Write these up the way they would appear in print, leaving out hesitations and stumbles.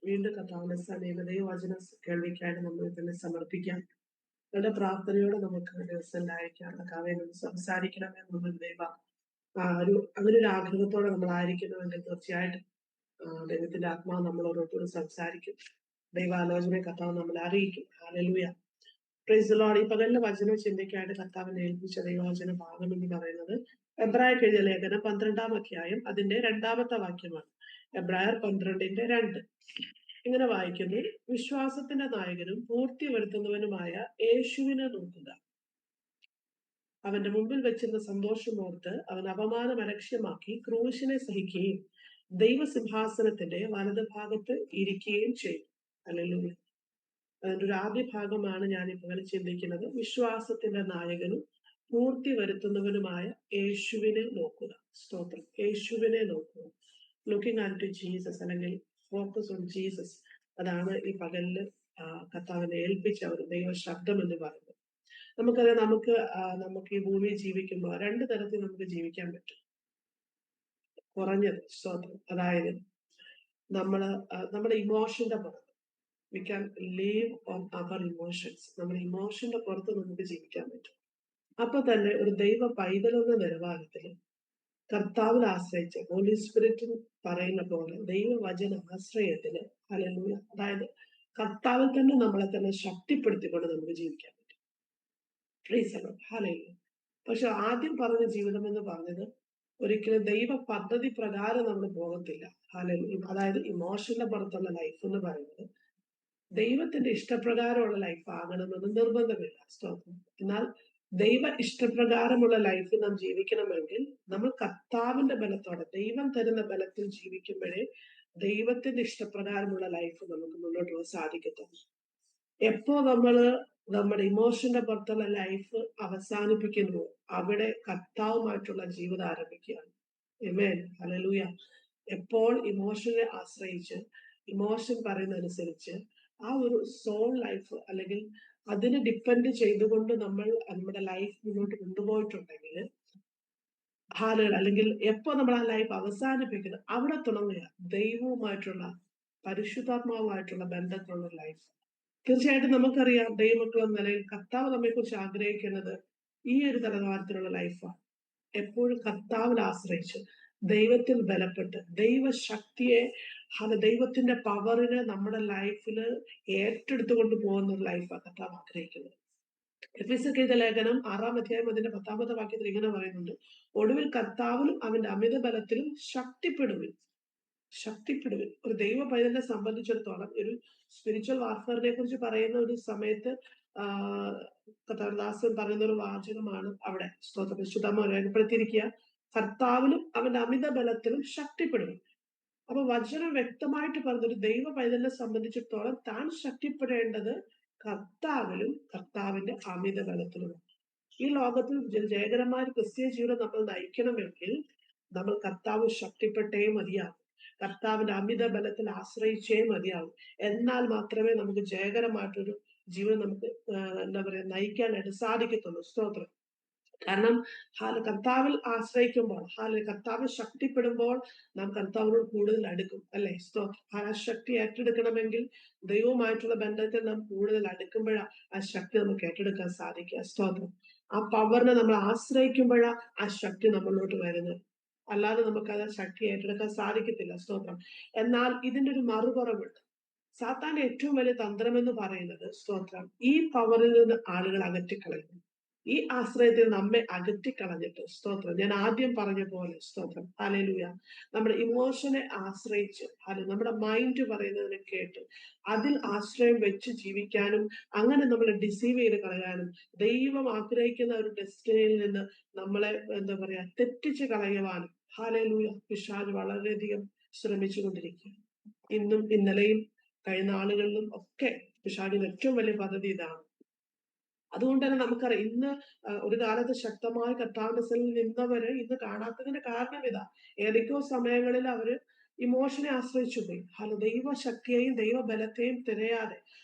വീണ്ടും കർത്താവിന്റെ സന്നിധിയിൽ ദൈവവചനം കേൾവിക്കായിട്ട് നമ്മൾ തന്നെ സമർപ്പിക്കാം. നമ്മുടെ പ്രാർത്ഥനയോടെ നമുക്ക് ദിവസത്തിലായിരിക്കാം കർത്താവെ സംസാരിക്കണമേ നമ്മൾ അങ്ങനെ ഒരു ആഗ്രഹത്തോടെ നമ്മൾ ആയിരിക്കുന്നുവെങ്കിൽ തീർച്ചയായിട്ടും ദൈവത്തിന്റെ ആത്മാവ് നമ്മൾ ഓരോരുത്തരും സംസാരിക്കും. ദൈവാലോചന കർത്താവ് നമ്മളെ അറിയിക്കും. ഹല്ലേലൂയ. Price the Lord. ഈ പകലിന്റെ വചന ചിന്തയ്ക്കായിട്ട് കർത്താവിനെ ഏൽപ്പിച്ച ദൈവവചന ഭാഗം എന്ന് പറയുന്നത് എബ്രായർക്ക് എഴുതിയ ലേഖനം 12-ാം അധ്യായം അതിന്റെ 2-ാമത്തെ വാക്യമാണ്. എബ്രായർ 12:2 ഇങ്ങനെ വായിക്കുന്നു: വിശ്വാസത്തിന്റെ നായകനും പൂർത്തി വരുത്തുന്നവനുമായ യേശുവിനെ നോക്കുക. അവന്റെ മുമ്പിൽ വെച്ചിരുന്ന സന്തോഷമോർത്ത് അവൻ അപമാനം അലക്ഷ്യമാക്കി ക്രൂശിനെ സഹിക്കുകയും ദൈവസിംഹാസനത്തിന്റെ വലതുഭാഗത്ത് ഇരിക്കുകയും ചെയ്തു. ഹല്ലേലൂയ. അതിന്റെ ഒരു ആദ്യ ഭാഗമാണ് ഞാൻ ഇപ്പോൾ ചിന്തിക്കുന്നത്. വിശ്വാസത്തിന്റെ നായകനും പൂർത്തി വരുത്തുന്നവനുമായ യേശുവിനെ നോക്കുക. സ്തോത്രം. യേശുവിനെ നോക്കുക. ലുക്കിംഗ് ആൻ ടു ജീസസ്, അല്ലെങ്കിൽ ഫോക്കസ് ഓൺ ജീസസ്. അതാണ് ഈ പകലില് കർത്താവിനെ ഏൽപ്പിച്ച ഒരു ദൈവ ശബ്ദം എന്ന് പറയുന്നത്. നമുക്കറിയാം, നമുക്ക് ഈ ഭൂമിയിൽ ജീവിക്കുമ്പോൾ 2 തരത്തിൽ നമുക്ക് ജീവിക്കാൻ പറ്റും. കുറഞ്ഞത് സ്തോത്രം. അതായത് നമ്മുടെ ഇമോഷന്റെ പുറത്ത് we can leave on our emotions. നമ്മുടെ ഇമോഷന്റെ പുറത്ത് നമുക്ക് ജീവിക്കാൻ പറ്റും. അപ്പൊ തന്നെ ഒരു ദൈവ പൈതലെന്ന നിലവാരത്തിൽ കർത്താവിൽ ആശ്രയിച്ച് ഹോളി സ്പിരിറ്റിൽ പറയുന്ന പോലെ ദൈവവചന ആശ്രയത്തിന് ഹല്ലേലൂയ, അതായത് കർത്താവിൽ തന്നെ നമ്മളെ തന്നെ ശക്തിപ്പെടുത്തിക്കൊണ്ട് നമുക്ക് ജീവിക്കാൻ പറ്റും. ഹല്ലേലൂയ. പക്ഷെ ആദ്യം പറഞ്ഞ ജീവിതം എന്ന് പറഞ്ഞത് ഒരിക്കലും ദൈവ പദ്ധതി പ്രകാരം നമ്മൾ പോകത്തില്ല. ഹല്ലേലൂയ. അതായത് ഇമോഷന്റെ പുറത്തുള്ള ലൈഫ് എന്ന് പറയുന്നത് ദൈവത്തിന്റെ ഇഷ്ടപ്രകാരമുള്ള ലൈഫ് ആകണമെന്ന് നിർബന്ധമില്ല. സ്തോത്രം. എന്നാൽ ദൈവ ഇഷ്ടപ്രകാരമുള്ള ലൈഫ് നാം ജീവിക്കണമെങ്കിൽ നമ്മൾ കർത്താവിന്റെ ബലത്തോടെ ദൈവം തരുന്ന ബലത്തിൽ ജീവിക്കുമ്പോഴേ ദൈവത്തിന്റെ ഇഷ്ടപ്രകാരമുള്ള ലൈഫ് നമുക്ക് മുന്നോട്ട് പോകാൻ സാധിക്കത്തുള്ളൂ. എപ്പോ നമ്മുടെ ഇമോഷന്റെ പുറത്തുള്ള ലൈഫ് അവസാനിപ്പിക്കുന്നു, അവിടെ കർത്താവുമായിട്ടുള്ള ജീവിതം ആരംഭിക്കുകയാണ്. ആമേൻ. ഹല്ലേലൂയ. എപ്പോൾ ഇമോഷനെ ആശ്രയിച്ച് ഇമോഷൻ പറയുന്നതനുസരിച്ച് ആ ഒരു സോൾ ലൈഫ്, അല്ലെങ്കിൽ അതിന് ഡിപ്പെൻഡ് ചെയ്തുകൊണ്ട് നമ്മുടെ ലൈഫ് മുന്നോട്ട് കൊണ്ടുപോയിട്ടുണ്ടെങ്കിൽ അല്ലെങ്കിൽ എപ്പോ നമ്മൾ ആ ലൈഫ് അവസാനിപ്പിക്കുന്നത്, അവിടെ തുടങ്ങുക ദൈവവുമായിട്ടുള്ള പരിശുദ്ധാത്മാവുമായിട്ടുള്ള ബന്ധത്തിലുള്ള ലൈഫ്. തീർച്ചയായിട്ടും നമുക്കറിയാം, ദൈവമക്കൾ എന്ന നിലയിൽ കർത്താവ് നമ്മെ കുറിച്ച് ആഗ്രഹിക്കുന്നത് ഈ ഒരു തലവാരത്തിലുള്ള ലൈഫാണ്. എപ്പോഴും കർത്താവിൽ ആശ്രയിച്ച് ദൈവത്തിൽ ബലപ്പെട്ട് ദൈവശക്തിയെ, ദൈവത്തിന്റെ പവറിനെ നമ്മുടെ ലൈഫിൽ ഏറ്റെടുത്തുകൊണ്ട് പോകുന്ന ഒരു ലൈഫാണ് കർത്താവ് ആഗ്രഹിക്കുന്നത്. എഫെസ്യർക്ക് എഴുതിയ ലേഖനം 6-ാം അധ്യായം അതിന്റെ 10-ാമത്തെ വാക്യത്തിൽ ഇങ്ങനെ പറയുന്നുണ്ട്: ഒടുവിൽ കർത്താവിലും അവന്റെ അമിത ബലത്തിലും ശക്തിപ്പെടുവിൻ. ഒരു ദൈവ പൈതലിനെ സംബന്ധിച്ചിടത്തോളം ഒരു സ്പിരിച്വൽ വാർഫെയറിനെ കുറിച്ച് പറയുന്ന ഒരു സമയത്ത് കർത്താവദാസൻ പറയുന്ന ഒരു വാചകമാണ് അവിടെ സ്തോത്രപരിശുദ്ധമോ രേഖപ്പെടുത്തിയിരിക്കുക: കർത്താവിലും അവന്റെ അമിത ബലത്തിലും ശക്തിപ്പെടും. അപ്പൊ വചനം വ്യക്തമായിട്ട് പറഞ്ഞൊരു ദൈവ പൈതലിനെ സംബന്ധിച്ചിടത്തോളം താൻ ശക്തിപ്പെടേണ്ടത് കർത്താവിലും കർത്താവിന്റെ അമിത ബലത്തിലും. ഈ ലോകത്തിൽ ജയകരമായ ക്രിസ്തീയ ജീവിതം നമ്മൾ നയിക്കണമെങ്കിൽ നമ്മൾ കർത്താവ് ശക്തിപ്പെട്ടേ മതിയാകും. കർത്താവിന്റെ അമിത ബലത്തിൽ ആശ്രയിച്ചേ മതിയാവും. എന്നാൽ മാത്രമേ നമുക്ക് ജയകരമായിട്ടൊരു ജീവിതം നമുക്ക് നയിക്കാനായിട്ട് സാധിക്കത്തുള്ളൂ. സ്തോത്രം. കാരണം കർത്താവിൽ ആശ്രയിക്കുമ്പോൾ, കർത്താവിൽ ശക്തിപ്പെടുമ്പോൾ നാം കർത്താവിനോട് കൂടുതൽ അടുക്കും, അല്ലെ? ആ ശക്തി ഏറ്റെടുക്കണമെങ്കിൽ ദൈവവുമായിട്ടുള്ള ബന്ധത്തിൽ നാം കൂടുതൽ അടുക്കുമ്പോഴാണ് ആ ശക്തി നമുക്ക് ഏറ്റെടുക്കാൻ സാധിക്കുക. സ്തോത്രം. ആ പവറിനെ നമ്മൾ ആശ്രയിക്കുമ്പോഴാ ആ ശക്തി നമ്മളിലോട്ട് വരുന്നത്. അല്ലാതെ നമുക്ക് ആ ശക്തി ഏറ്റെടുക്കാൻ സാധിക്കത്തില്ല. സ്തോത്രം. എന്നാൽ ഇതിന്റെ ഒരു മറുപുറമുണ്ട്. സാത്താന്റെ ഏറ്റവും വലിയ തന്ത്രം എന്ന് പറയുന്നത്, സ്തോത്രം, ഈ പവറിൽ നിന്ന് ആളുകൾ അകറ്റിക്കളയുന്നു. ഈ ആശ്രയത്തിൽ നമ്മെ അകറ്റിക്കളഞ്ഞിട്ട്, സ്തോത്രം, ഞാൻ ആദ്യം പറഞ്ഞ പോലെ, സ്തോത്രം, ഹല്ലേലൂയ, നമ്മുടെ ഇമോഷനെ ആശ്രയിച്ച്, നമ്മുടെ മൈൻഡ് പറയുന്നതിനെ കേട്ട് അതിൽ ആശ്രയം വെച്ച് ജീവിക്കാനും അങ്ങനെ നമ്മളെ ഡിസീവ് ചെയ്ത് കളയാനും ദൈവം ആഗ്രഹിക്കുന്ന ഒരു ഡെസ്റ്റിനിയിൽ നിന്ന് നമ്മളെ തെറ്റിച്ച് കളയുവാനും ഹല്ലേലൂയ പിശാച് വളരെയധികം ശ്രമിച്ചുകൊണ്ടിരിക്കുക. ഇന്നും ഇന്നലെയും കഴിഞ്ഞ നാളുകളിലും ഒക്കെ പിശാചിന്റെ ഏറ്റവും വലിയ പദ്ധതി ഇതാണ്. അതുകൊണ്ട് തന്നെ നമുക്കറിയാം, ഇന്ന് ഒരു കാലത്ത് ശക്തമായ കർത്താവിന്റെ നിന്നവര് ഇന്ന് കാണാത്തതിന്റെ കാരണം ഇതാ. ഏതൊക്കെയോ സമയങ്ങളിൽ അവര് ഇമോഷനെ ആശ്രയിച്ചു പോയി. ദൈവശക്തിയെയും ദൈവബലത്തെയും തിരയാതെ,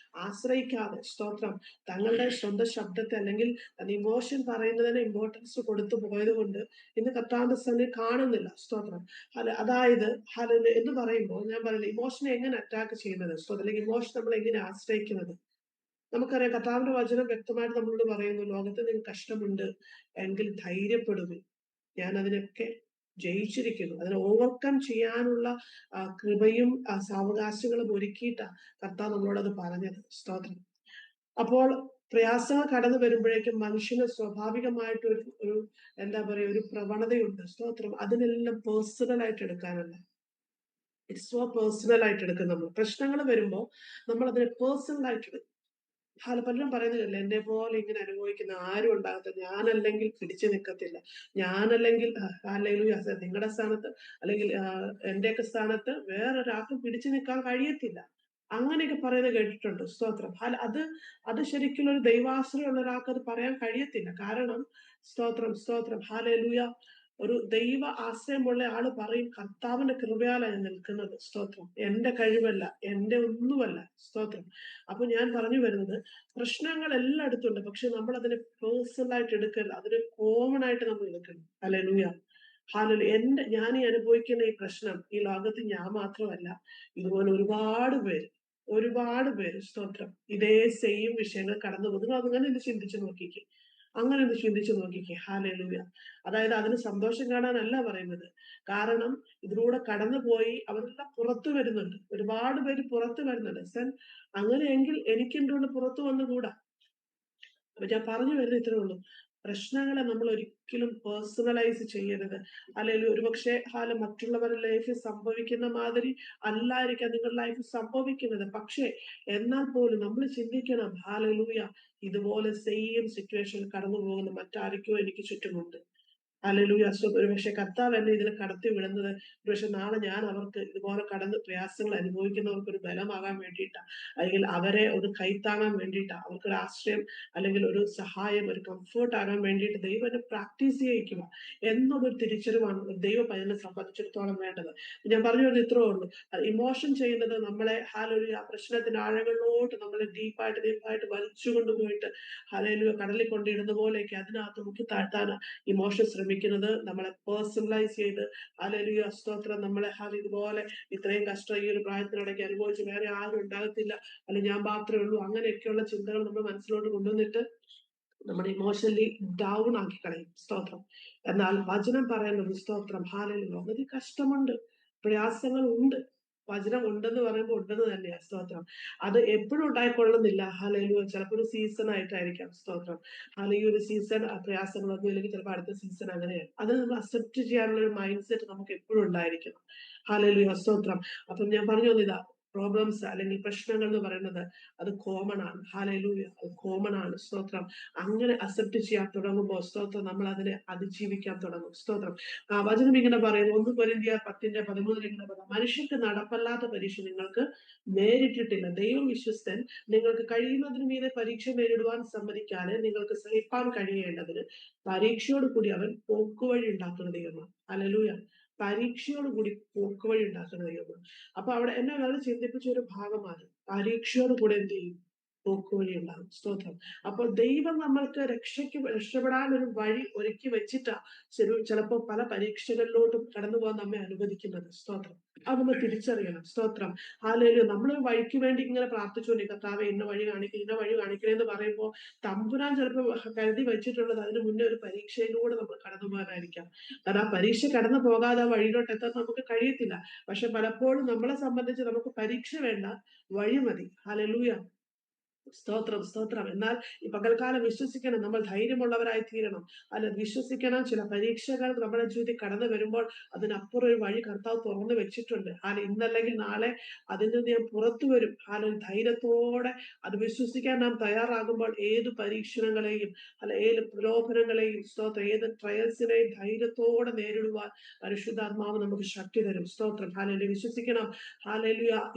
ആശ്രയിക്കാതെ, സ്തോത്രം, തങ്ങളുടെ സ്വന്തം ശബ്ദത്തെ അല്ലെങ്കിൽ ഇമോഷൻ പറയുന്നതിന് ഇമ്പോർട്ടൻസ് കൊടുത്തു പോയത് കൊണ്ട് ഇന്ന് കർത്താവിന്റെ സന്നിധി കാണുന്നില്ല. സ്തോത്രം. അതായത് എന്ന് പറയുമ്പോൾ ഞാൻ പറയുന്നത് ഇമോഷനെ എങ്ങനെ അറ്റാക്ക് ചെയ്യുന്നത്, സ്തോത്രം, അല്ലെങ്കിൽ ഇമോഷൻ നമ്മൾ എങ്ങനെ ആശ്രയിക്കുന്നത്. നമുക്കറിയാം കർത്താവിന്റെ വചനം വ്യക്തമായിട്ട് നമ്മളോട് പറയുന്നു, ലോകത്ത് നിങ്ങൾക്ക് കഷ്ടമുണ്ട് എങ്കിൽ ധൈര്യപ്പെടുവിൻ, ഞാൻ അതിനൊക്കെ ജയിച്ചിരിക്കുന്നു. അതിനെ ഓവർകം ചെയ്യാനുള്ള കൃപയും സാവകാശങ്ങളും ഒരുക്കിയിട്ടാ കർത്താവ് നമ്മളോട് അത് പറഞ്ഞത്. സ്തോത്രം. അപ്പോൾ പ്രയാസങ്ങൾ കടന്നു വരുമ്പോഴേക്കും മനുഷ്യന് സ്വാഭാവികമായിട്ട് ഒരു എന്താ പറയാ ഒരു പ്രവണതയുണ്ട്. സ്തോത്രം. അതിനെല്ലാം പേഴ്സണൽ ആയിട്ട് എടുക്കാനല്ല, ഇറ്റ്സ് സോ പേഴ്സണൽ ആയിട്ട് എടുക്കും. നമ്മൾ പ്രശ്നങ്ങൾ വരുമ്പോ നമ്മൾ അതിനെ പേഴ്സണൽ ആയിട്ട് എടുക്കും. പലരും പറയുന്നില്ല, എന്നെ പോലെ ഇങ്ങനെ അനുഭവിക്കുന്ന ആരും ഉണ്ടാകത്തില്ല, ഞാനല്ലെങ്കിൽ പിടിച്ചു നിൽക്കത്തില്ല, ഞാനല്ലെങ്കിൽ അല്ലെങ്കിൽ നിങ്ങളുടെ സ്ഥാനത്ത് അല്ലെങ്കിൽ എന്റെയൊക്കെ സ്ഥാനത്ത് വേറൊരാൾക്കും പിടിച്ചു നിൽക്കാൻ കഴിയത്തില്ല, അങ്ങനെയൊക്കെ പറയുന്നത് കേട്ടിട്ടുണ്ട്. സ്തോത്രം. അത് ശരിക്കും ഒരു ദൈവാശ്രയമുള്ള ഒരാൾക്ക് അത് പറയാൻ കഴിയത്തില്ല. കാരണം സ്തോത്രം, സ്തോത്രം, ഹാലേലൂയ, ഒരു ദൈവ ആശ്രയമുള്ള ആള് പറയും, കർത്താവിന്റെ കൃപയാലാണ് നിൽക്കുന്നത്. സ്തോത്രം. എന്റെ കഴിവല്ല, എന്റെ ഒന്നുമല്ല. സ്തോത്രം. അപ്പൊ ഞാൻ പറഞ്ഞു വരുന്നത്, പ്രശ്നങ്ങൾ എല്ലായിടത്തും ഉണ്ട്, പക്ഷെ നമ്മൾ അതിനെ പേഴ്സണൽ ആയിട്ട് എടുക്കരുത്, അതിന് കോമൺ ആയിട്ട് നമ്മൾ എടുക്കണം. Hallelujah, hallelujah. ഞാൻ ഈ അനുഭവിക്കുന്ന ഈ പ്രശ്നം ഈ ലോകത്ത് ഞാൻ മാത്രമല്ല, ഇതുപോലെ ഒരുപാട് പേര് സ്തോത്രം ഇതേ സെയിം വിഷയങ്ങൾ കടന്നു പോകുന്നു. അങ്ങനെ ഒന്ന് ചിന്തിച്ചു നോക്കിക്കേ, അങ്ങനെ ഒന്ന് ചിന്തിച്ചു നോക്കിക്കേ. ഹല്ലേലൂയ. അതായത് അതിന് സന്തോഷം കാണാനല്ല പറയുന്നത്, കാരണം ഇതിലൂടെ കടന്നുപോയി അവരെല്ലാം പുറത്തു വരുന്നുണ്ട്, ഒരുപാട് പേര് പുറത്തു വരുന്നുണ്ട്. അങ്ങനെയെങ്കിൽ എനിക്കെന്തുകൊണ്ട് പുറത്തു വന്നുകൂടാ? അപ്പൊ ഞാൻ പറഞ്ഞു വരുന്നത് ഇത്രേ ഉള്ളൂ, പ്രശ്നങ്ങളെ നമ്മൾ ഒരിക്കലും പേഴ്സണലൈസ് ചെയ്യരുത്. അല്ലെങ്കിൽ ഒരുപക്ഷെ മറ്റുള്ളവരുടെ ലൈഫിൽ സംഭവിക്കുന്ന മാതിരി അല്ലായിരിക്കാം നിങ്ങളുടെ ലൈഫിൽ സംഭവിക്കുന്നത്. പക്ഷേ എന്നാൽ പോലും നമ്മൾ ചിന്തിക്കണം, ഹല്ലേലൂയ, ഇതുപോലെ സെയിം സിറ്റുവേഷൻ കടന്നു പോകുന്ന മറ്റാരൊക്കെയോ എനിക്ക് ചുറ്റുമുണ്ട്. ഹല്ലേലൂയ. ഒരുപക്ഷെ കർത്താവ് എന്നെ ഇതിൽ കടത്തി വിടുന്നത് ഒരുപക്ഷെ നാളെ ഞാൻ അവർക്ക് ഇതുപോലെ കടന്ന് പ്രയാസങ്ങൾ അനുഭവിക്കുന്നവർക്ക് ഒരു ബലമാകാൻ വേണ്ടിയിട്ടാ, അല്ലെങ്കിൽ അവരെ ഒരു കൈത്താങ്ങാൻ വേണ്ടിയിട്ടാ, അവർക്കൊരു ആശ്രയം അല്ലെങ്കിൽ ഒരു സഹായം, ഒരു കംഫേർട്ട് ആകാൻ വേണ്ടിയിട്ട് ദൈവം എന്നെ പ്രാക്ടീസ് ചെയ്യിക്കുക എന്നുള്ളൊരു തിരിച്ചറിവാണ് ഒരു ദൈവ പൈതലിനെ സംബന്ധിച്ചിടത്തോളം വേണ്ടത്. ഞാൻ പറഞ്ഞു വരുന്നത് ഇത്രേ ഉള്ളൂ. ഇമോഷൻ ചെയ്യുന്നത് നമ്മളെ ആ പ്രശ്നത്തിന്റെ ആഴങ്ങളിലോട്ട് നമ്മളെ ഡീപ്പായിട്ട് വലിച്ചു കൊണ്ടുപോയിട്ട് കടലിൽ കൊണ്ടിടുന്ന പോലെയൊക്കെ അതിനകത്ത് മുക്കി താഴ്ത്താൻ ഇമോഷൻ ശ്രമിക്കുന്നത്. നമ്മളെ പേഴ്സണലൈസ് ചെയ്ത് ഹല്ലേലൂയ, സ്തോത്രം, നമ്മളെ ഇതുപോലെ ഇത്രയും കഷ്ടം ഈ ഒരു പ്രായത്തിനിടയ്ക്ക് അനുഭവിച്ച് വേറെ ആരും ഉണ്ടാകത്തില്ല, അല്ലെങ്കിൽ ഞാൻ മാത്രമേ ഉള്ളൂ, അങ്ങനെയൊക്കെയുള്ള ചിന്തകൾ നമ്മൾ മനസ്സിലോട്ട് കൊണ്ടുവന്നിട്ട് നമ്മുടെ ഇമോഷണലി ഡൗൺ ആക്കി കളയും. സ്തോത്രം. എന്നാൽ വചനം പറയുന്നത്, സ്തോത്രം, ഹല്ലേലൂയ, അതിന് കഷ്ടമുണ്ട്, പ്രയാസങ്ങൾ ഉണ്ട്. വചനം ഉണ്ടെന്ന് പറയുമ്പോൾ ഉണ്ടെന്ന് തന്നെയാ. സ്തോത്രം. അത് എപ്പോഴും ഉണ്ടായിക്കൊള്ളുന്നില്ല. ഹല്ലേലൂയ. ചിലപ്പോൾ ഒരു സീസൺ ആയിട്ടായിരിക്കാം. സ്തോത്രം. ഈ ഒരു സീസൺ പ്രയാസങ്ങളൊന്നും ഇല്ലെങ്കിൽ ചിലപ്പോൾ അടുത്ത സീസൺ അങ്ങനെയാണ്. അത് നമ്മൾ അക്സെപ്റ്റ് ചെയ്യാനുള്ള ഒരു മൈൻഡ് സെറ്റ് നമുക്ക് എപ്പോഴും ഉണ്ടായിരിക്കണം. ഹല്ലേലൂയ, സ്തോത്രം. അപ്പം ഞാൻ പറഞ്ഞു വന്നിതാ, പ്രോബ്ലംസ് അല്ലെങ്കിൽ പ്രശ്നങ്ങൾ എന്ന് പറയുന്നത് അത് കോമൺ ആണ്. ഹല്ലേലൂയ, അത് കോമൺ ആണ്. സ്തോത്രം. അങ്ങനെ അക്സെപ്റ്റ് ചെയ്യാൻ തുടങ്ങുമ്പോൾ, സ്തോത്രം, നമ്മൾ അതിനെ അതിജീവിക്കാൻ തുടങ്ങും. സ്തോത്രം. വചനം ഇങ്ങനെ പറയുന്നു, 1 കൊരിന്ത്യർ 10:13 ഇങ്ങനെ പറയാം, മനുഷ്യർക്ക് നടപ്പല്ലാത്ത പരീക്ഷ നിങ്ങൾക്ക് നേരിട്ടിട്ടില്ല, ദൈവം വിശ്വസ്തൻ, നിങ്ങൾക്ക് കഴിയുന്നതിന് മീതെ പരീക്ഷ നേരിടുവാൻ സമ്മതിക്കാതെ നിങ്ങൾക്ക് സഹിപ്പാൻ കഴിയേണ്ടതിന് പരീക്ഷയോട് കൂടി അവൻ പോക്കുവഴി ഉണ്ടാക്കുന്ന ദൈവമാണ്. ഹല്ലേലൂയ. പരീക്ഷയോട് കൂടി പോക്കുവഴി ഉണ്ടാക്കുന്ന ദൈവമാണ്. അപ്പൊ അവിടെ എന്നെ വളരെ ചിന്തിപ്പിച്ച ഒരു ഭാഗമാണ്, പരീക്ഷയോട് കൂടെ എന്ത് ചെയ്യും, പോക്കുവഴി ഉണ്ടാകും. സ്തോത്രം. അപ്പോൾ ദൈവം നമ്മൾക്ക് രക്ഷപ്പെടാൻ ഒരു വഴി ഒരുക്കി വെച്ചിട്ടാ ചിലപ്പോ പല പരീക്ഷകളിലോട്ടും കടന്നു പോകാൻ നമ്മെ അനുവദിക്കുന്നത്. സ്തോത്രം. അത് നമ്മൾ തിരിച്ചറിയണം. സ്തോത്രം. ഹല്ലേലൂയ. നമ്മൾ വഴിക്ക് വേണ്ടി ഇങ്ങനെ പ്രാർത്ഥിച്ചുകൊണ്ടിരിക്കും, കർത്താവേ ഇന്ന വഴി കാണിക്കുക, ഇന്ന വഴി കാണിക്കണേ എന്ന് പറയുമ്പോൾ തമ്പുരാൻ ചിലപ്പോൾ കരുതി വെച്ചിട്ടുള്ളത് അതിന് മുന്നേ ഒരു പരീക്ഷയിലൂടെ നമ്മൾ കടന്നു പോകാനായിരിക്കാം. കാരണം ആ പരീക്ഷ കടന്നു പോകാതെ ആ വഴിയിലോട്ട് എത്താൻ നമുക്ക് കഴിയത്തില്ല. പക്ഷെ പലപ്പോഴും നമ്മളെ സംബന്ധിച്ച് നമുക്ക് പരീക്ഷ വേണ്ട, വഴി മതി. ഹല്ലേലൂയ. സ്തോത്രം, സ്തോത്രം. എന്നാൽ ഈ പകൽക്കാലം വിശ്വസിക്കണം, നമ്മൾ ധൈര്യമുള്ളവരായി തീരണം. വിശ്വസിക്കണം, ചില പരീക്ഷകൾ നമ്മുടെ ജീവിതത്തിൽ കടന്നു വരുമ്പോൾ അതിനപ്പുറം ഒരു വഴി കർത്താവ് തുറന്നു വെച്ചിട്ടുണ്ട്. ഇന്നല്ലെങ്കിൽ നാളെ അതിൽ നിന്ന് ഞാൻ പുറത്തു വരും. ധൈര്യത്തോടെ അത് വിശ്വസിക്കാൻ നാം തയ്യാറാകുമ്പോൾ ഏത് പരീക്ഷണങ്ങളെയും ഏത് പ്രലോഭനങ്ങളെയും, സ്തോത്രം, ഏത് ട്രയൽസിനെയും ധൈര്യത്തോടെ നേരിടുവാൻ പരിശുദ്ധാത്മാവ് നമുക്ക് ശക്തി തരും. സ്തോത്രം. വിശ്വസിക്കണം.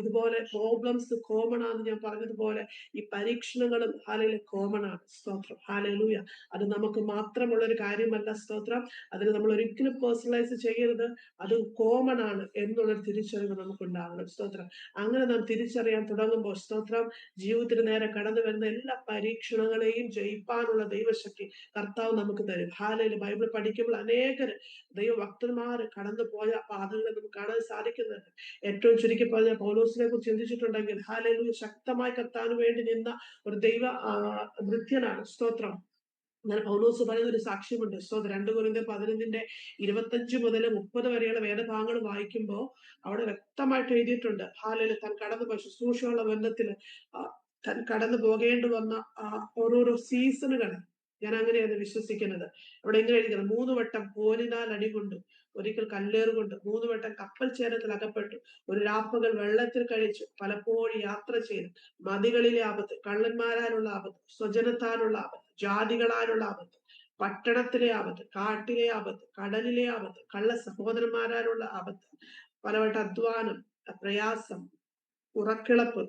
ഇതുപോലെ പ്രോബ്ലംസ് കോമൺ ആണെന്ന് ഞാൻ പറഞ്ഞതുപോലെ ഈ പരീക്ഷണങ്ങളും ഹാലയിലെ കോമൺ ആണ്. സ്തോത്രം. ഹാലലൂയ. അത് നമുക്ക് മാത്രമുള്ള ഒരു കാര്യമല്ല. സ്തോത്രം. അതിന് നമ്മൾ ഒരിക്കലും പേഴ്സണലൈസ് ചെയ്യരുത്. അത് കോമൺ ആണ് എന്നുള്ളൊരു തിരിച്ചറിവ് നമുക്കുണ്ടാകണം. സ്തോത്രം. അങ്ങനെ നാം തിരിച്ചറിയാൻ തുടങ്ങുമ്പോൾ സ്തോത്രം, ജീവിതത്തിന് നേരെ കടന്നു വരുന്ന എല്ലാ പരീക്ഷണങ്ങളെയും ജയിപ്പാനുള്ള ദൈവശക്തി കർത്താവ് നമുക്ക് തരും. ഹാലയിൽ ബൈബിൾ പഠിക്കുമ്പോൾ അനേകർ ദൈവഭക്തന്മാർ കടന്നു പോയ പാതകളെ നമുക്ക് കാണാൻ സാധിക്കുന്നുണ്ട്. ഏറ്റവും ചുരുക്കി പറഞ്ഞ പൗലോസിനെ കുറിച്ച് ചിന്തിച്ചിട്ടുണ്ടെങ്കിൽ ഹാലയിലൂയ, ശക്തമായി കർത്താവിന് വേണ്ടി നിന്ന ഒരു ദൈവ ഭൃത്യനാണ്. സ്തോത്രം. എന്നാൽ പൗലോസ് പറയുന്ന ഒരു സാക്ഷ്യമുണ്ട്. 2 കൊരിന്ത്യർ 11:25 മുതൽ 30 വരെയുള്ള വേദഭാഗങ്ങൾ വായിക്കുമ്പോൾ അവിടെ വ്യക്തമായിട്ട് എഴുതിയിട്ടുണ്ട്. ഹാലയിൽ താൻ കടന്നു ശുശ്രൂഷയുള്ള ബന്ധത്തിൽ താൻ കടന്നു പോകേണ്ടി വന്ന ഓരോരോ സീസണുകൾ. ഞാൻ അങ്ങനെയാണ് വിശ്വസിക്കുന്നത്. അവിടെ എങ്ങനെ എഴുതിയത്? 3 വട്ടം കോലിനാൽ അടികൊണ്ടു, ഒരിക്കൽ കല്ലേറുകൊണ്ട്, 3 വട്ടം കപ്പൽ ചേരത്തിൽ അകപ്പെട്ടു, ഒരു രാപ്പകൽ വെള്ളത്തിൽ കഴിച്ചു, പലപ്പോഴും യാത്ര ചെയ്തു, മതികളിലെ ആപത്ത്, കള്ളന്മാരാലുള്ള ആപത്ത്, സ്വജനത്താലുള്ള ആപത്ത്, ജാതികളാലുള്ള ആപത്ത്, പട്ടണത്തിലെ ആപത്ത്, കാട്ടിലെ ആപത്ത്, കടലിലെ ആപത്ത്, കള്ള സഹോദരന്മാരാലുള്ള ആപത്ത്, പലവട്ടം അധ്വാനം, പ്രയാസം, ഉറക്കിളപ്പ്,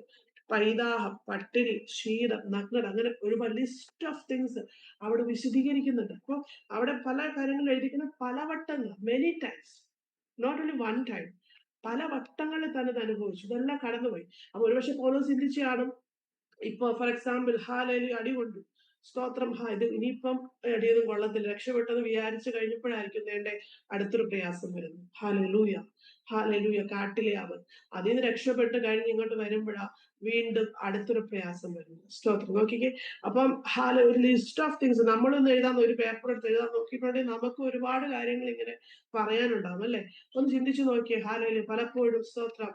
പൈതാഹം, പട്ടിണി, ക്ഷീണം, നഗ്നത, അങ്ങനെ ഒരുപാട് ലിസ്റ്റ് ഓഫ് തിങ്സ് അവിടെ വിശദീകരിക്കുന്നുണ്ട്. അപ്പൊ അവിടെ പല കാര്യങ്ങൾ എഴുതിക്കുന്ന പലവട്ടങ്ങൾ, many times, not only one time, പല വട്ടങ്ങളിൽ തന്നെ അനുഭവിച്ചു. ഇതെല്ലാം കടന്നുപോയി. അപ്പൊ ഒരുപക്ഷെ പൗലോസ് ചിന്തിച്ചാണ്, ഇപ്പൊ ഫോർ എക്സാമ്പിൾ ഹാലയില് അടികൊണ്ടു, സ്തോത്രം, ഇത് ഇനിയിപ്പം അടിയൊന്നും കൊള്ളത്തില്ല, രക്ഷപ്പെട്ടെന്ന് വിചാരിച്ചു കഴിഞ്ഞപ്പോഴായിരിക്കും വേണ്ട അടുത്തൊരു പ്രയാസം വരുന്നു. ഹാലലൂയ. ഹാലലൂയ. കാട്ടിലെ അവൻ അതിൽ നിന്ന് രക്ഷപ്പെട്ട് കഴിഞ്ഞ് ഇങ്ങോട്ട് വരുമ്പോഴാ വീണ്ടും അടുത്തൊരു പ്രയാസം വരുന്നു. സ്തോത്രം. നോക്കിക്കേ. അപ്പം ഒരു ലിസ്റ്റ് ഓഫ് തിങ്സ് നമ്മളൊന്ന് എഴുതാൻ, ഒരു പേപ്പർ എടുത്ത് എഴുതാൻ നോക്കിയിട്ടുണ്ടെങ്കിൽ നമുക്ക് ഒരുപാട് കാര്യങ്ങൾ ഇങ്ങനെ പറയാനുണ്ടാവും അല്ലെ. ഒന്ന് ചിന്തിച്ചു നോക്കിയേ. ഹാലയില് പലപ്പോഴും സ്തോത്രം,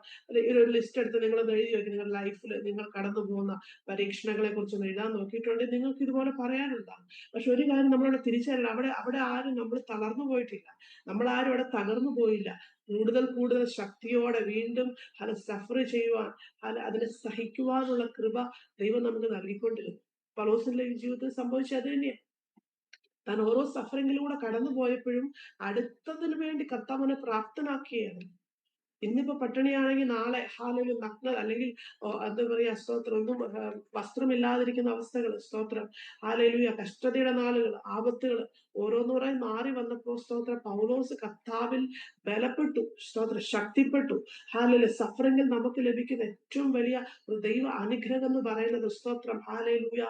ഒരു ലിസ്റ്റ് എടുത്ത് നിങ്ങളൊന്ന് എഴുതി നോക്കി. നിങ്ങളുടെ ലൈഫിൽ നിങ്ങൾ കടന്നു പോകുന്ന പരീക്ഷണങ്ങളെ കുറിച്ച് എഴുതാൻ നോക്കിയിട്ടുണ്ടെങ്കിൽ നിങ്ങൾക്ക് ഇതുപോലെ പറയാനുണ്ടാകും. പക്ഷെ ഒരു കാര്യം നമ്മളവിടെ തിരിച്ചറിയണം, അവിടെ ആരും നമ്മൾ തളർന്നു പോയിട്ടില്ല, നമ്മൾ ആരും അവിടെ തകർന്നു പോയില്ല. കൂടുതൽ ശക്തിയോടെ വീണ്ടും അത് സഫർ ചെയ്യുവാൻ, അതിനെ സഹിക്കുവാനുള്ള കൃപ ദൈവം നമുക്ക് നൽകിക്കൊണ്ടിരുന്നു. പൗലോസിന്റെ ജീവിതത്തിൽ സംഭവിച്ചത് അത് തന്നെയാണ്. താൻ ഓരോ സഫറിങ്ങിലൂടെ കടന്നു പോയപ്പോഴും അടുത്തതിന് വേണ്ടി കർത്താവിനെ പ്രാപ്തനാക്കിയാണ്. ഇന്നിപ്പോ പട്ടിണിയാണെങ്കിൽ നാളെ ഹാലൊരു നഗ്നത, അല്ലെങ്കിൽ എന്താ പറയാ, സ്തോത്രം, ഒന്നും വസ്ത്രമില്ലാതിരിക്കുന്ന അവസ്ഥകൾ, സ്തോത്രം, ഹാലയിലൂയ, കഷ്ടതയുടെ നാളുകൾ, ആപത്തുകൾ ഓരോന്നോരായി മാറി വന്നപ്പോ സ്തോത്രം, പൗലോസ് കർത്താവിൽ ബലപ്പെട്ടു, സ്തോത്രം, ശക്തിപ്പെട്ടു. ഹാലയിലെ സഫറിങ്ങിൽ നമുക്ക് ലഭിക്കുന്ന ഏറ്റവും വലിയ ഒരു ദൈവ അനുഗ്രഹം എന്ന് പറയുന്നത്, സ്തോത്രം, ഹാലയിലൂയ,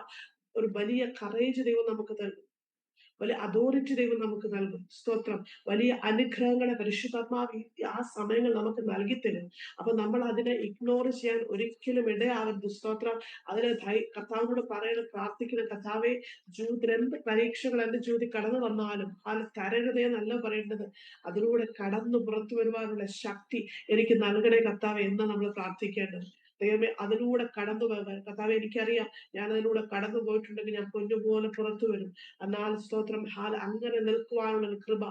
ഒരു വലിയ കറേജ് ദൈവം നമുക്ക് തരും. വലിയ അതോറിറ്റി ദൈവം നമുക്ക് നൽകും. സ്തോത്രം. വലിയ അനുഗ്രഹങ്ങളെ പരിശുദ്ധാത്മാവ് ആ സമയങ്ങൾ നമുക്ക് നൽകി തരും. അപ്പൊ നമ്മൾ അതിനെ ഇഗ്നോർ ചെയ്യാൻ ഒരിക്കലും ഇടയാകരുത്. സ്തോത്രം. അതിനെ കർത്താവിനോട് പറയണം, പ്രാർത്ഥിക്കണം, കർത്താവെ, ജീവിതത്തിൽ എന്ത് പരീക്ഷകൾ എന്റെ ജീവിതത്തിൽ കടന്നു വന്നാലും അത് തരരുതേന്നല്ല പറയേണ്ടത്, അതിലൂടെ കടന്നു പുറത്തു വരുവാനുള്ള ശക്തി എനിക്ക് നൽകണേ കർത്താവെ എന്ന് നമ്മൾ പ്രാർത്ഥിക്കേണ്ടത്. ദൈവമേ, അതിലൂടെ കടന്നു പോകാൻ കർത്താവെ, എനിക്കറിയാം ഞാൻ അതിലൂടെ കടന്നു പോയിട്ടുണ്ടെങ്കിൽ ഞാൻ പൊന്നുപോലെ പുറത്തു വരും. എന്നാൽ സ്തോത്രം, അങ്ങനെ നിൽക്കുവാനുള്ള കൃപ,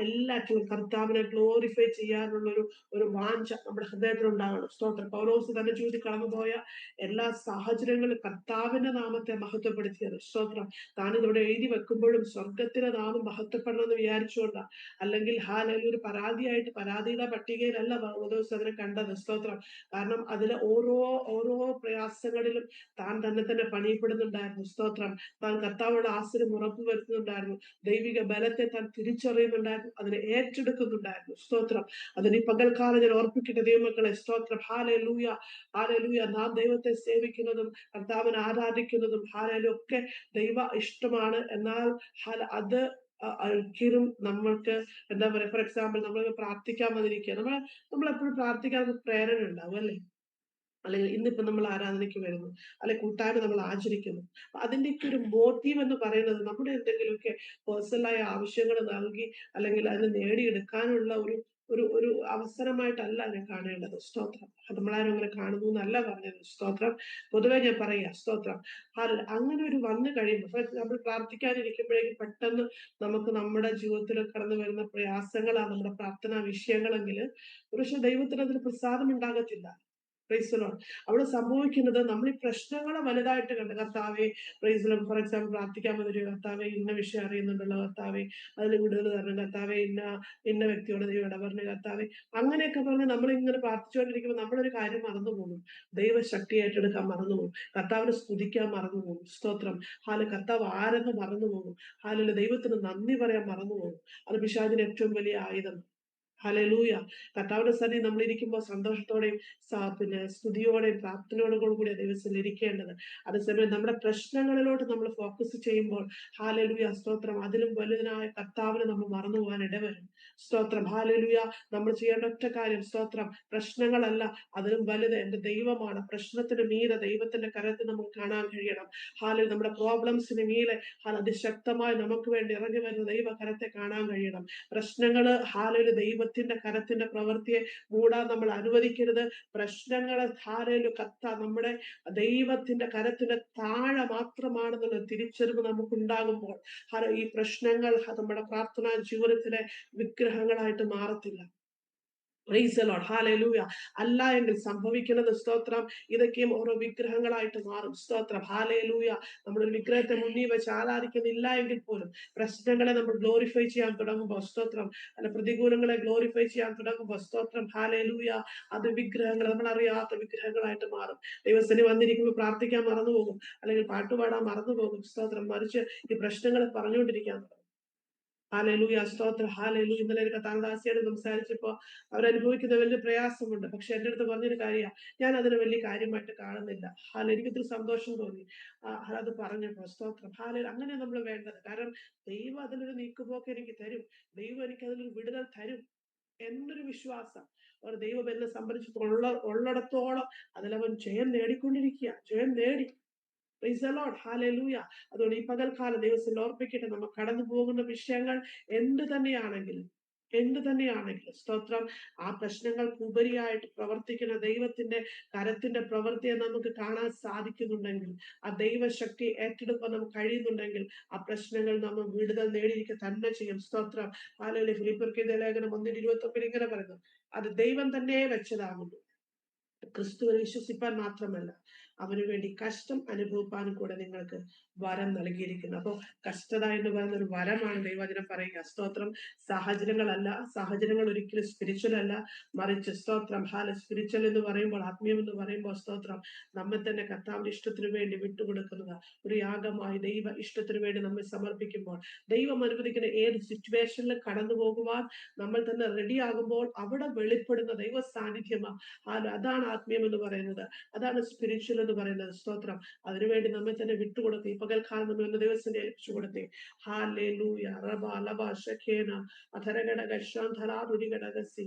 എല്ലാറ്റിലും കർത്താവിനെ ഗ്ലോറിഫൈ ചെയ്യാനുള്ള ഒരു വാഞ്ച നമ്മുടെ ഹൃദയത്തിൽ ഉണ്ടാകണം. സ്തോത്രം. പൗലോസ് തന്റെ ജീവിതത്തിൽ കടന്നുപോയ എല്ലാ സാഹചര്യങ്ങളും കർത്താവിന്റെ നാമത്തെ മഹത്വപ്പെടുത്തിയത്. സ്തോത്രം. താനിതിവിടെ എഴുതി വെക്കുമ്പോഴും സ്വർഗത്തിന്റെ നാമം മഹത്വപ്പെടണമെന്ന് വിചാരിച്ചുകൊണ്ട, അല്ലെങ്കിൽ ഒരു പരാതിയായിട്ട് പരാതിയുടെ പട്ടികയിലല്ല പൗലോസ് അതിനെ കണ്ടത്. സ്തോത്രം. കാരണം അതിലെ ഓരോ പ്രയാസങ്ങളിലും താൻ തന്നെ പണിയപ്പെടുന്നുണ്ടായിരുന്നു. സ്തോത്രം. താൻ കർത്താവോട് ആശ്രയം ഉറപ്പു വരുത്തുന്നുണ്ടായിരുന്നു. ദൈവിക ബലത്തെ താൻ തിരിച്ചറിയുന്നുണ്ടായിരുന്നു, അതിനെ ഏറ്റെടുക്കുന്നുണ്ടായിരുന്നു. സ്തോത്രം. അതിന് പകൽക്കാലം ഞാൻ ഓർപ്പിക്കട്ടെ ദൈവമക്കളെ. സ്തോത്രം. ഹാലലൂയ. ഹാലലൂയ. നാം ദൈവത്തെ സേവിക്കുന്നതും കർത്താവിനെ ആരാധിക്കുന്നതും ഹാലയിലൊക്കെ ദൈവ ഇഷ്ടമാണ്. എന്നാൽ അത് ഒരിക്കലും നമ്മൾക്ക് എന്താ പറയാ, ഫോർ എക്സാമ്പിൾ നമ്മൾ പ്രാർത്ഥിക്കാൻ വന്നിരിക്കുക, നമ്മളെപ്പോഴും പ്രാർത്ഥിക്കാൻ പ്രേരണ ഉണ്ടാവും അല്ലെ. അല്ലെങ്കിൽ ഇന്നിപ്പോ നമ്മൾ ആരാധനയ്ക്ക് വരുന്നു, അല്ലെങ്കിൽ കൂട്ടായ്മ നമ്മൾ ആചരിക്കുന്നു. അതിന്റെയൊക്കെ ഒരു മോട്ടീവ് എന്ന് പറയുന്നത് നമ്മുടെ എന്തെങ്കിലുമൊക്കെ പേഴ്സണലായ ആവശ്യങ്ങൾ നൽകി അല്ലെങ്കിൽ അതിന് നേടിയെടുക്കാനുള്ള ഒരു അവസരമായിട്ടല്ല ഞാൻ കാണേണ്ടത്. സ്തോത്രം. നമ്മളാരും അങ്ങനെ കാണുന്നു എന്നല്ല പറഞ്ഞത്. സ്തോത്രം. പൊതുവെ ഞാൻ പറയാ. സ്തോത്രം. അങ്ങനെ ഒരു വന്നു കഴിയുമ്പോൾ നമ്മൾ പ്രാർത്ഥിക്കാനിരിക്കുമ്പോഴേക്കും പെട്ടെന്ന് നമുക്ക് നമ്മുടെ ജീവിതത്തിൽ കടന്നു വരുന്ന പ്രയാസങ്ങളാണ് നമ്മുടെ പ്രാർത്ഥനാ വിഷയങ്ങളെങ്കിൽ, പക്ഷെ ദൈവത്തിന് അതിന് പ്രസാദം ഉണ്ടാകത്തില്ല. Price the Lord. അവിടെ സംഭവിക്കുന്നത് നമ്മൾ ഈ പ്രശ്നങ്ങളെ വലുതായിട്ട് കണ്ട് കർത്താവെ price the Lord. For example പ്രാർത്ഥിക്കാൻ വന്നൊരു കർത്താവെ ഇന്ന വിഷയം അറിയുന്നുണ്ടല്ലോ കർത്താവെ, അതിൽ വിടുതൽ തരണം കർത്താവെ, ഇന്ന വ്യക്തിയോട് ദൈവം ഇടപെടണ കർത്താവെ, അങ്ങനെയൊക്കെ പറഞ്ഞ് നമ്മളിങ്ങനെ പ്രാർത്ഥിച്ചുകൊണ്ടിരിക്കുമ്പോൾ നമ്മളൊരു കാര്യം മറന്നു പോകും. ദൈവശക്തി ഏറ്റെടുക്കാൻ മറന്നു പോകും. കർത്താവിനെ സ്തുതിക്കാൻ മറന്നു പോകും. സ്തോത്രം. കർത്താവ് ആരെന്ന് മറന്നു പോകും. ദൈവത്തിന് നന്ദി പറയാൻ മറന്നു പോകും. അത് പിശാചിന് ഏറ്റവും വലിയ ആയുധം. ഹല്ലേലൂയ. കർത്താവിന്റെ സന്നിധി നമ്മൾ ഇരിക്കുമ്പോൾ സന്തോഷത്തോടെയും പിന്നെ സ്തുതിയോടെയും പ്രാർത്ഥനയോടും കൂടി ദൈവത്തിൽ ഇരിക്കേണ്ടത്. അതേസമയം നമ്മുടെ പ്രശ്നങ്ങളിലോട്ട് നമ്മൾ ഫോക്കസ് ചെയ്യുമ്പോൾ ഹാലലുയ സ്തോത്രം, അതിലും വലുതിനായ കർത്താവിനെ നമ്മൾ മറന്നു പോകാൻ ഇടവരും. സ്തോത്രം. ഹാലലുയ. നമ്മൾ ചെയ്യേണ്ട ഒറ്റ കാര്യം സ്തോത്രം, പ്രശ്നങ്ങളല്ല, അതിലും വലുത് എന്റെ ദൈവമാണ്. പ്രശ്നത്തിന് മീതെ ദൈവത്തിന്റെ കരത്തിൽ നമുക്ക് കാണാൻ കഴിയണം. നമ്മുടെ പ്രോബ്ലംസിന് മീതെ അതിശക്തമായി നമുക്ക് വേണ്ടി ഇറങ്ങി വരുന്ന ദൈവ കരത്തെ കാണാൻ കഴിയണം. പ്രശ്നങ്ങള് ദൈവത്തിന്റെ കരത്തിന്റെ പ്രവൃത്തിയെ മൂടാൻ നമ്മൾ അനുവദിക്കരുത്. പ്രശ്നങ്ങളെ നമ്മുടെ ദൈവത്തിന്റെ കരത്തിന്റെ താഴെ മാത്രമാണെന്നുള്ള തിരിച്ചറിവ് നമുക്കുണ്ടാകുമ്പോൾ ഈ പ്രശ്നങ്ങൾ നമ്മുടെ പ്രാർത്ഥനാ ജീവിതത്തിലെ വിഗ്രഹങ്ങളായിട്ട് മാറത്തില്ല. Praise the lord. ഹല്ലേലൂയ. അല്ല എങ്കിൽ സംഭവിക്കുന്നത് സ്തോത്രം, ഇതൊക്കെയും ഓരോ വിഗ്രഹങ്ങളായിട്ട് മാറും. സ്തോത്രം. ഹല്ലേലൂയ. നമ്മളൊരു വിഗ്രഹത്തെ മുന്നിൽ വെച്ച് ആരാധിക്കുന്നില്ല എങ്കിൽ പോലും പ്രശ്നങ്ങളെ നമ്മൾ ഗ്ലോറിഫൈ ചെയ്യാൻ തുടങ്ങുമ്പോൾ സ്തോത്രം, പ്രതികൂലങ്ങളെ ഗ്ലോറിഫൈ ചെയ്യാൻ തുടങ്ങുമ്പോൾ സ്തോത്രം, ഹല്ലേലൂയ, അത് വിഗ്രഹങ്ങൾ, നമ്മൾ അറിയാത്ത വിഗ്രഹങ്ങളായിട്ട് മാറും. ദൈവസന്നിധി വന്നിരിക്കുമ്പോൾ പ്രാർത്ഥിക്കാൻ മറന്നുപോകും, അല്ലെങ്കിൽ പാട്ടുപാടാൻ മറന്നുപോകും. സ്തോത്രം. മറിച്ച് ഈ പ്രശ്നങ്ങൾ പറഞ്ഞുകൊണ്ടിരിക്കാൻ തുടങ്ങും. ഹല്ലേലൂയ. സ്തോത്രം. ഹല്ലേലൂയ. ഇന്നലെ ഒരു കർത്താദാസിയോട് സംസാരിച്ചപ്പോ അവരനുഭവിക്കുന്ന വലിയ പ്രയാസമുണ്ട്. പക്ഷെ എന്റെ അടുത്ത് പറഞ്ഞൊരു കാര്യമാണ്, ഞാൻ അതിന് വലിയ കാര്യമായിട്ട് കാണുന്നില്ല. എനിക്കൊത്തിരി സന്തോഷം തോന്നി അത് പറഞ്ഞപ്പോ. സ്തോത്രം. അങ്ങനെ നമ്മൾ വേണ്ടത്. കാരണം ദൈവം അതിലൊരു നീക്കുപോക്ക് എനിക്ക് തരും. ദൈവം എനിക്ക് അതിലൊരു വിടുതൽ തരും എന്നൊരു വിശ്വാസം. ദൈവം എന്നെ സംബന്ധിച്ച് ഉള്ളിടത്തോളം അതിലവൻ ജയം നേടിക്കൊണ്ടിരിക്കുക. ജയം നേടി. Price the lord. ഹല്ലേലൂയ. അതുകൊണ്ട് ഈ പകൽക്കാലം ദൈവത്തിൽ ഓർപ്പിക്കട്ടെ, നമ്മൾ കടന്നു പോകുന്ന വിഷയങ്ങൾ എന്ത് തന്നെയാണെങ്കിലും സ്തോത്രം, ആ പ്രശ്നങ്ങൾക്ക് ഉപരിയായിട്ട് പ്രവർത്തിക്കുന്ന ദൈവത്തിന്റെ കരത്തിന്റെ പ്രവൃത്തിയെ നമുക്ക് കാണാൻ സാധിക്കുന്നുണ്ടെങ്കിൽ, ആ ദൈവശക്തി ഏറ്റെടുക്കാൻ നമുക്ക് കഴിയുന്നുണ്ടെങ്കിൽ, ആ പ്രശ്നങ്ങൾ നമ്മൾ വിടുതൽ നേടിയിരിക്കുക തന്നെ ചെയ്യും. സ്തോത്രം. ഹല്ലേലൂയ. ഫിലിപ്പിയർക്ക് എഴുതിയ ലേഖനം 1:29 ഇങ്ങനെ പറയുന്നു, അത് ദൈവം തന്നെ വെച്ചതാകുന്നു, ക്രിസ്തുവിൽ വിശ്വസിപ്പാൻ മാത്രമല്ല അവന് വേണ്ടി കഷ്ടം അനുഭവിപ്പാനും കൂടെ നിങ്ങൾക്ക് വരം നൽകിയിരിക്കുന്നു. അപ്പോ കഷ്ടത എന്ന് പറയുന്ന ഒരു വരമാണ് ദൈവവചനം പറയുക. സ്തോത്രം. സാഹചര്യങ്ങളല്ല. സാഹചര്യങ്ങൾ ഒരിക്കലും സ്പിരിച്വൽ അല്ല, മറിച്ച് സ്തോത്രം സ്പിരിച്വൽ എന്ന് പറയുമ്പോൾ, ആത്മീയം എന്ന് പറയുമ്പോൾ സ്തോത്രം, നമ്മെ തന്നെ കർത്താവിന്റെ ഇഷ്ടത്തിന് വേണ്ടി വിട്ടുകൊടുക്കുന്നത്, ഒരു യാഗമായി ദൈവ ഇഷ്ടത്തിന് വേണ്ടി നമ്മെ സമർപ്പിക്കുമ്പോൾ, ദൈവം അനുവദിക്കുന്ന ഏത് സിറ്റുവേഷനിൽ കടന്നു പോകുവാൻ നമ്മൾ തന്നെ റെഡി ആകുമ്പോൾ അവിടെ വെളിപ്പെടുന്ന ദൈവ സാന്നിധ്യമാണ്. അതാണ് ആത്മീയം എന്ന് പറയുന്നത്. അതാണ് സ്പിരിച്വൽ എന്ന് പറയുന്നത്. സ്തോത്രം. അതിനുവേണ്ടി നമ്മെ തന്നെ വിട്ടുകൊടുത്ത് ഈ പകൽക്കാലം നമ്മൾ എന്ന ദിവസത്തെ ഏൽപ്പിച്ചു കൊടുത്തേ. ഹല്ലേലൂയ. റബ ലബ ശഖേന അധരഘടക ശാന്തരാരുരിഘടകസി.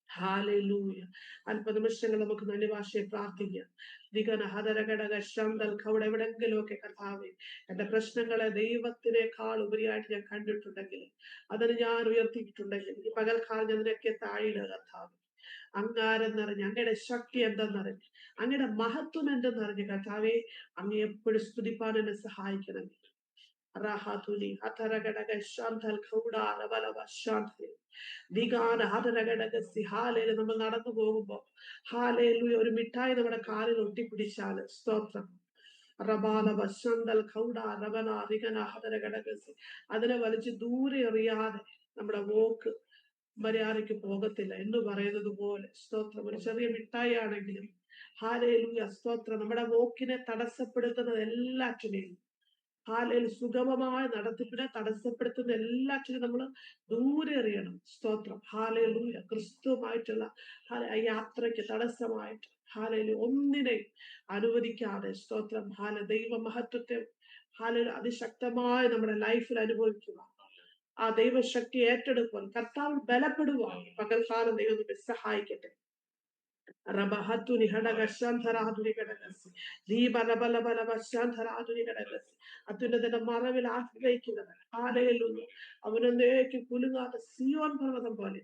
ഹല്ലേലൂയ. അല്പനിമിഷങ്ങൾ നമുക്ക് നല്ല ഭാഷയെ പ്രാർത്ഥിക്കാം. ദിഗന ഹദരഘടക ശാന്തൽ കവിടെ എവിടെങ്കിലും ഒക്കെ കർത്താവേ, എന്റെ പ്രശ്നങ്ങളെ ദൈവത്തിനേക്കാൾ ഉപരിയായിട്ട് ഞാൻ കണ്ടിട്ടുണ്ടെങ്കിൽ, അതിന് ഞാൻ ഉയർത്തിയിട്ടുണ്ടെങ്കിൽ, ഈ പകൽക്കാലം അതിനൊക്കെ താഴെ കർത്താവ് അങ്ങാരെന്നറിഞ്ഞ്, അങ്ങയുടെ ശക്തി എന്തെന്നറിഞ്ഞ്, അങ്ങയുടെ മഹത്വം എന്തെന്നറിഞ്ഞ് കർത്താവെ, അങ്ങ് എപ്പോഴും സ്തുതിപ്പാൻ എന്നെ സഹായിക്കണം. നമ്മൾ നടന്നു പോകുമ്പോ ഒരു മിഠായി നമ്മുടെ കാലിൽ ഒട്ടിപ്പിടിച്ചാല് സ്തോത്രം, അതിനെ വലിച്ച് ദൂരെ എറിയാതെ നമ്മുടെ വോക്ക് മര്യാദയ്ക്ക് പോകത്തില്ല എന്ന് പറയുന്നത് പോലെ സ്തോത്രം. ഒരു ചെറിയ മിഠായി ആണെങ്കിലും ഹല്ലേലൂയ സ്തോത്രം, നമ്മുടെ വോക്കിനെ തടസ്സപ്പെടുത്തുന്നത് എല്ലാറ്റിനെയും സുഗമമായ നടത്തിപ്പിനെ തടസ്സപ്പെടുത്തുന്ന എല്ലാറ്റിനും നമ്മൾ ദൂരെ എറിയണം. സ്തോത്രം. ഹല്ലേലൂയ. ക്രിസ്തുവുമായിട്ടുള്ള യാത്രയ്ക്ക് തടസ്സമായിട്ട് ഒന്നിനെയും അനുവദിക്കാതെ സ്തോത്രം ദൈവ മഹത്വത്തെ അതിശക്തമായി നമ്മുടെ ലൈഫിൽ അനുഭവിക്കുക. ആ ദൈവശക്തി ഏറ്റെടുക്കുവാൻ, കർത്താവ് ബലപ്പെടുവാൻ പകൽക്കാലം ദൈവം നമ്മെ സഹായിക്കട്ടെ. അത്യുന്നതന്റെ മറവിൽ ആശ്രയിക്കുന്നവർ അവനൊന്നേക്ക് കുലുങ്ങാത്ത സിയോൻ പർവ്വതം പോലെ.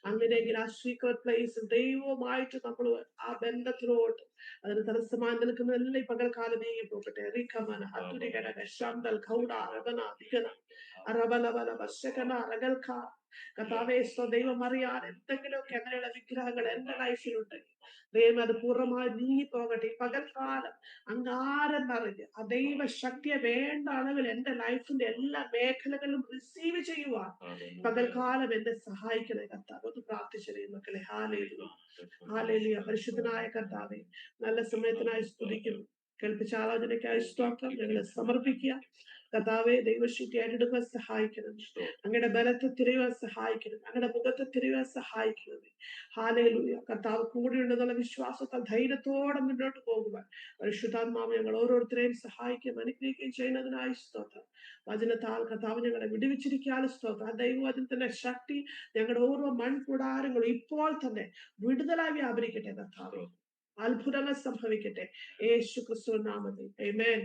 അങ്ങനെയെങ്കിൽ ആ സീക്രട്ട് പ്ലേസ് ദൈവവുമായിട്ട് നമ്മൾ ആ ബന്ധത്തിലോട്ട്, അതിന് തടസ്സമായി നിൽക്കുന്നതെല്ലാം ഈ പകൽക്കാലം നീങ്ങി പോകട്ടെ. കർത്താവേ ദൈവം അറിയാൻ എന്തെങ്കിലുമൊക്കെ അങ്ങനെയുള്ള വിഗ്രഹങ്ങൾ എന്റെ ലൈഫിലുണ്ട്, ദൈവം അത് പൂർണ്ണമായി നീങ്ങിപ്പോകട്ടെ. ഈ പകൽക്കാലം അങ്ങാരെന്നറിഞ്ഞ് ആ ദൈവ ശക്തിയെ വേണ്ട അളവിൽ എന്റെ ലൈഫിന്റെ എല്ലാ മേഖലകളിലും റിസീവ് ചെയ്യുവാൻ പകൽക്കാലം എന്നെ സഹായിക്കണേ കർത്താവ്. ഒന്ന് പ്രാർത്ഥിച്ചേ മക്കളെ. Hallelujah, hallelujah. പരിശുദ്ധനായ കർത്താവേ, നല്ല സമയത്തിനായി സ്തുതിക്കുന്നു. കേൾപ്പിച്ച ആലോചനയ്ക്കായി സ്തോത്രം. ഞങ്ങളെ സമർപ്പിക്കുക കർത്താവെ. ദൈവശക്തി ഏറ്റെടുക്കാൻ സഹായിക്കണം. അങ്ങയുടെ ബലത്തെ തിരയുവാൻ സഹായിക്കണം. അങ്ങയുടെ മുഖത്തെ തിരയുവാൻ സഹായിക്കണം. ഹാലേലൂയ. കർത്താവ് കൂടെയുണ്ടെന്നുള്ള വിശ്വാസത്താൽ ധൈര്യത്തോടെ മുന്നോട്ട് പോകുവാൻ പരിശുദ്ധാത്മാവ് ഞങ്ങൾ ഓരോരുത്തരെയും സഹായിക്കുകയും അനുഗ്രഹിക്കുകയും ചെയ്യുന്നതിനായി സ്തോത്രം. വചനത്താൽ കർത്താവ് ഞങ്ങളെ വിടുവിച്ചിരിക്കാൻ സ്തോത്രം. ആ ദൈവവചനത്തിന്റെ ശക്തി ഞങ്ങളുടെ ഓരോ മൺകൂടാരങ്ങളും ഇപ്പോൾ തന്നെ വിടുതലായി വ്യാപരിക്കട്ടെ കർത്താവെ. അത്ഭുതങ്ങൾ സംഭവിക്കട്ടെ യേശു ക്രിസ്തു നാമത്തിൽ. ആമേൻ.